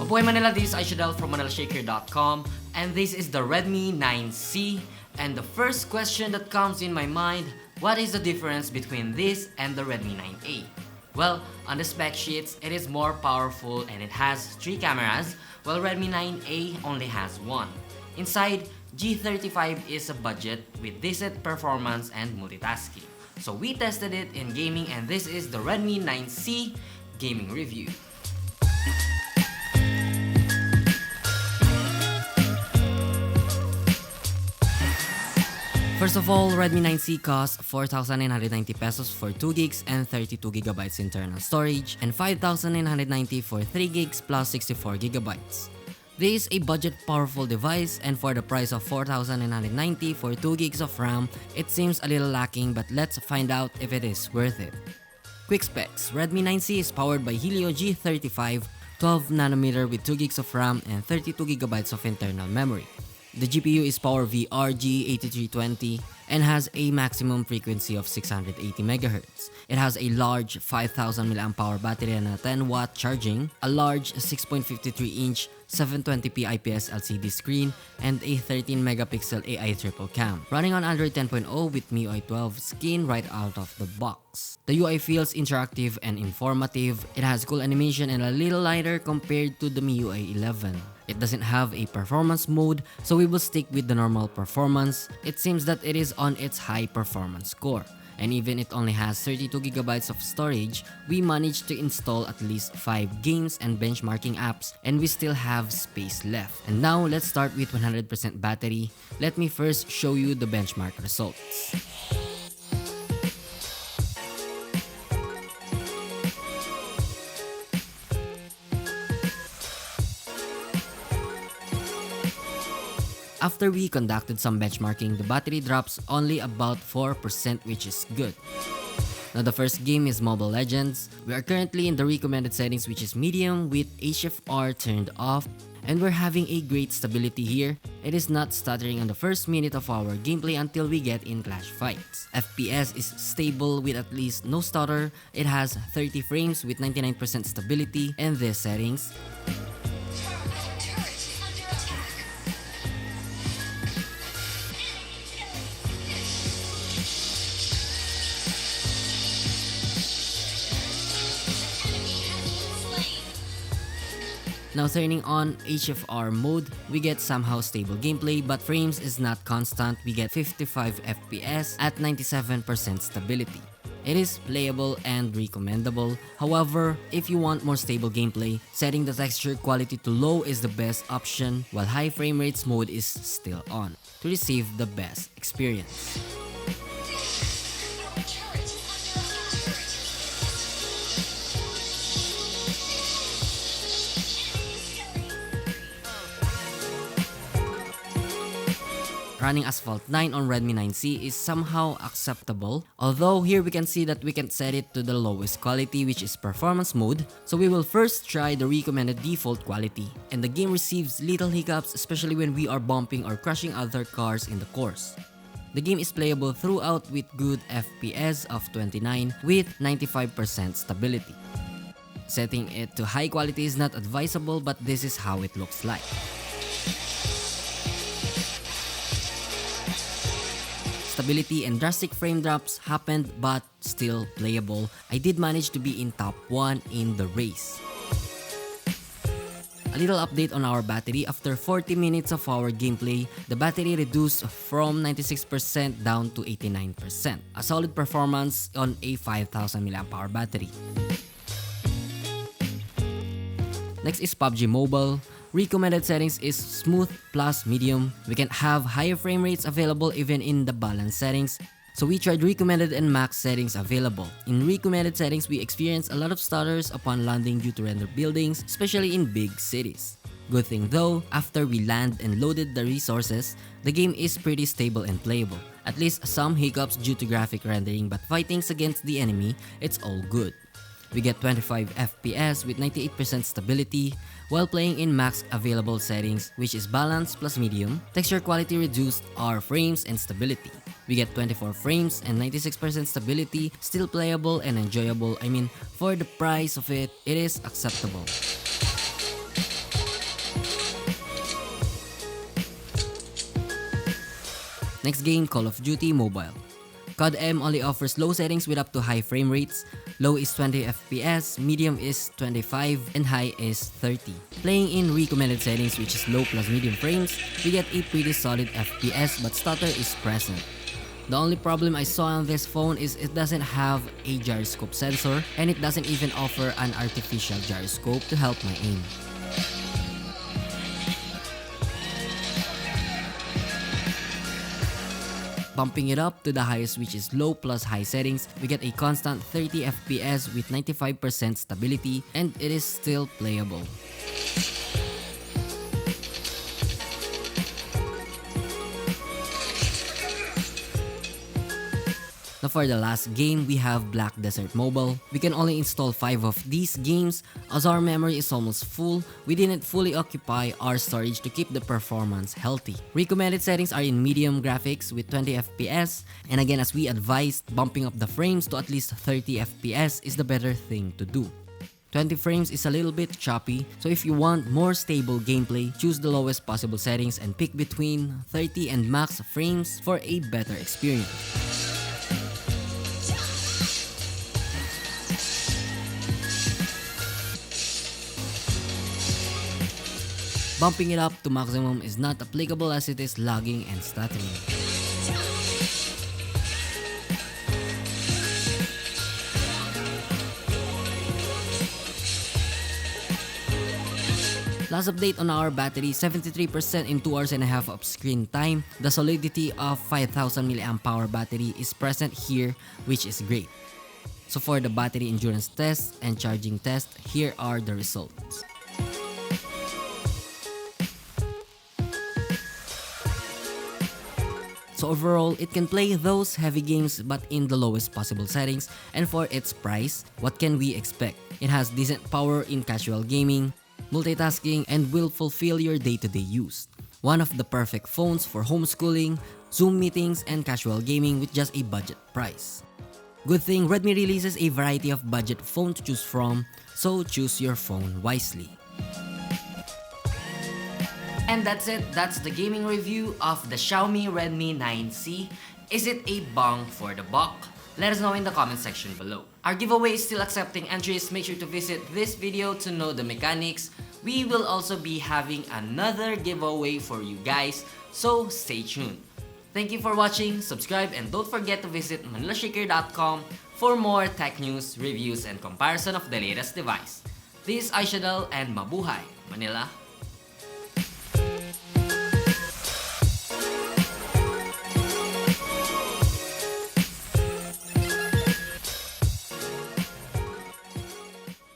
Mabuhay Manila, this is Aishadel from manilashakir.com, and this is the Redmi 9C. And the first question that comes in my mind, what is the difference between this and the Redmi 9A? Well, on the spec sheets, it is more powerful and it has 3 cameras, while Redmi 9A only has 1. Inside, G35 is a budget with decent performance and multitasking. So we tested it in gaming, and this is the Redmi 9C gaming review. First of all, Redmi 9C costs 4,990 pesos for 2 gigs and 32 gigabytes internal storage, and 5,990 for 3 gigs plus 64 gigabytes. This is a budget powerful device, and for the price of 4,990 for 2 gigs of RAM, it seems a little lacking, but let's find out if it is worth it. Quick specs: Redmi 9C is powered by Helio G35, 12nm with 2 gigs of RAM and 32 gigabytes of internal memory. The GPU is PowerVR G8320 and has a maximum frequency of 680 MHz. It has a large 5000 mAh battery and a 10-watt charging, a large 6.53-inch 720p IPS LCD screen, and a 13-megapixel AI triple cam. Running on Android 10.0 with MIUI 12 skin right out of the box. The UI feels interactive and informative. It has cool animation and a little lighter compared to the MIUI 11. It doesn't have a performance mode, so we will stick with the normal performance. It seems that it is on its high performance score. And even it only has 32 gigabytes of storage, we managed to install at least 5 games and benchmarking apps, and we still have space left. And now let's start with 100% battery. Let me first show you the benchmark results. After we conducted some benchmarking, the battery drops only about 4%, which is good. Now the first game is Mobile Legends. We are currently in the recommended settings, which is medium with HFR turned off, and we're having a great stability here. It is not stuttering on the first minute of our gameplay until we get in clash fights. FPS is stable with at least no stutter. It has 30 frames with 99% stability, and these settings. Now turning on HFR mode, we get somehow stable gameplay, but frames is not constant. We get 55 FPS at 97% stability. It is playable and recommendable. However, if you want more stable gameplay, setting the texture quality to low is the best option, while high frame rates mode is still on to receive the best experience. Running Asphalt 9 on Redmi 9C is somehow acceptable, although here we can see that we can set it to the lowest quality, which is performance mode. So we will first try the recommended default quality, and the game receives little hiccups, especially when we are bumping or crushing other cars in the course. The game is playable throughout with good FPS of 29 with 95% stability. Setting it to high quality is not advisable, but this is how it looks like. Stability and drastic frame drops happened, but still playable. I did manage to be in top 1 in the race. A little update on our battery. After 40 minutes of our gameplay, the battery reduced from 96% down to 89%. A solid performance on a 5000 mAh battery. Next is PUBG Mobile. Recommended settings is smooth plus medium. We can have higher frame rates available even in the balance settings. So we tried recommended and max settings available. In recommended settings, we experience a lot of stutters upon landing due to render buildings, especially in big cities. Good thing though, after we land and loaded the resources, the game is pretty stable and playable. At least some hiccups due to graphic rendering, but fightings against the enemy, it's all good. We get 25 FPS with 98% stability while playing in max available settings, which is balance plus medium. Texture quality reduced our frames and stability. We get 24 frames and 96% stability, still playable and enjoyable. I mean, for the price of it, it is acceptable. Next game, Call of Duty Mobile. COD M only offers low settings with up to high frame rates. Low is 20 FPS, medium is 25, and high is 30. Playing in recommended settings, which is low plus medium frames, we get a pretty solid FPS, but stutter is present. The only problem I saw on this phone is it doesn't have a gyroscope sensor, and it doesn't even offer an artificial gyroscope to help my aim. Bumping it up to the highest, which is low plus high settings, we get a constant 30 FPS with 95% stability, and it is still playable. Now for the last game, we have Black Desert Mobile. We can only install 5 of these games as our memory is almost full. We didn't fully occupy our storage to keep the performance healthy. Recommended settings are in medium graphics with 20 FPS, and again, as we advised, bumping up the frames to at least 30 FPS is the better thing to do. 20 frames is a little bit choppy, so if you want more stable gameplay, choose the lowest possible settings and pick between 30 and max frames for a better experience. Bumping it up to maximum is not applicable as it is lagging and stuttering. Last update on our battery, 73% in 2 hours and a half of screen time. The solidity of 5000 mAh battery is present here, which is great. So for the battery endurance test and charging test, here are the results. So overall, it can play those heavy games but in the lowest possible settings, and for its price, what can we expect? It has decent power in casual gaming, multitasking, and will fulfill your day-to-day use. One of the perfect phones for homeschooling, Zoom meetings, and casual gaming with just a budget price. Good thing Redmi releases a variety of budget phones to choose from, so choose your phone wisely. And that's it, that's the gaming review of the Xiaomi Redmi 9C. Is it a bang for the buck? Let us know in the comment section below. Our giveaway is still accepting entries, make sure to visit this video to know the mechanics. We will also be having another giveaway for you guys, so stay tuned. Thank you for watching, subscribe, and don't forget to visit manilashaker.com for more tech news, reviews, and comparison of the latest device. This is Aishadal and Mabuhay, Manila.